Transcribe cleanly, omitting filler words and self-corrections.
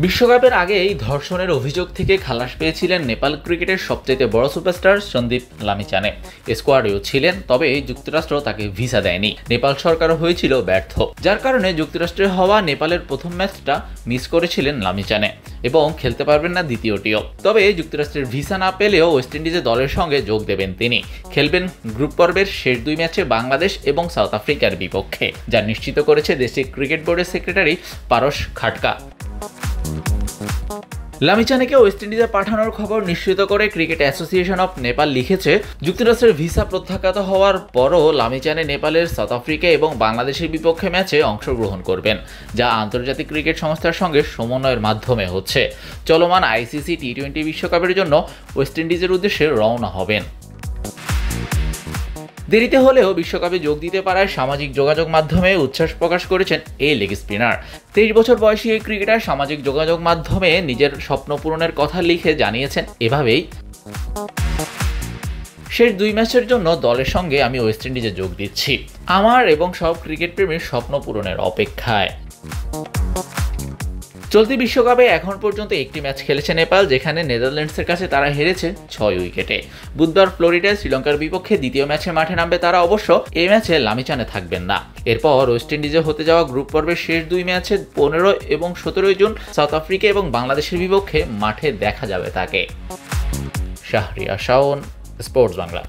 বিশ্বকাপের আগেই ধর্ষণের অভিযোগ থেকে খালাস পেয়েছিলেন নেপাল ক্রিকেটের সবচেয়ে বড় সুপারস্টার সন্দীপ লামিছানে। স্কোয়াডেও ছিলেন, তবে যুক্তরাষ্ট্র তাকে ভিসা দেয়নি। নেপাল সরকারও হয়েছিল ব্যর্থ, যার কারণে যুক্তরাষ্ট্রে হওয়া নেপালের প্রথম ম্যাচটা মিস করেছিলেন লামিছানে এবং খেলতে পারবেন না দ্বিতীয়টিও। তবে যুক্তরাষ্ট্রের ভিসা না পেলেও ওয়েস্ট ইন্ডিজের দলের সঙ্গে যোগ দেবেন তিনি। খেলবেন গ্রুপ পর্বের শেষ দুই ম্যাচে বাংলাদেশ এবং সাউথ আফ্রিকার বিপক্ষে, যা নিশ্চিত করেছে দেশটির ক্রিকেট বোর্ডের সেক্রেটারি পারস খাটকা। লামিছানেকে ওয়েস্ট ইন্ডিজে পাঠানোর খবর নিশ্চিত করে ক্রিকেট অ্যাসোসিয়েশন অফ নেপাল লিখেছে, যুক্তরাষ্ট্রের ভিসা প্রত্যাখ্যাত হওয়ার পরও লামিছানে নেপালের সাউথ আফ্রিকা এবং বাংলাদেশের বিপক্ষে ম্যাচে অংশগ্রহণ করবেন, যা আন্তর্জাতিক ক্রিকেট সংস্থার সঙ্গে সমন্বয়ের মাধ্যমে হচ্ছে। চলমান আইসিসি টি-20 বিশ্বকাপের জন্য ওয়েস্ট ইন্ডিজের উদ্দেশ্যে রওনা হবেন। দেরিতে হলেও বিশ্বকাপে যোগ দিতে পারায় সামাজিক যোগাযোগ মাধ্যমে উচ্ছ্বাস প্রকাশ করেছেন এই লেগ স্পিনার। 23 বছর বয়সী এই ক্রিকেটার সামাজিক যোগাযোগ মাধ্যমে নিজের স্বপ্ন পূরণের কথা লিখে জানিয়েছেন এভাবেই, শেষ দুই ম্যাচের জন্য দলের সঙ্গে আমি ওয়েস্ট ইন্ডিজে যোগ দিচ্ছি, আমার এবং সব ক্রিকেট প্রেমীর স্বপ্ন পূরণের অপেক্ষায়। চলতি বিশ্বকাপে এখন পর্যন্ত একটি ম্যাচ খেলেছে নেপাল, যেখানে নেদারল্যান্ডসের কাছে তারা হেরেছে 6 উইকেটে। বুধবার ফ্লোরিডায় শ্রীলঙ্কার বিপক্ষে দ্বিতীয় ম্যাচে মাঠে নামবে তারা। অবশ্য এই ম্যাচে লামিছানে থাকবেন না। এরপর ওয়েস্ট ইন্ডিজে হতে যাওয়া গ্রুপ পর্বের শেষ দুই ম্যাচে 15 এবং 17 জুন সাউথ আফ্রিকা এবং বাংলাদেশের বিপক্ষে মাঠে দেখা যাবে তাকে। শাহরিয়ার শাওন, স্পোর্টস বাংলা।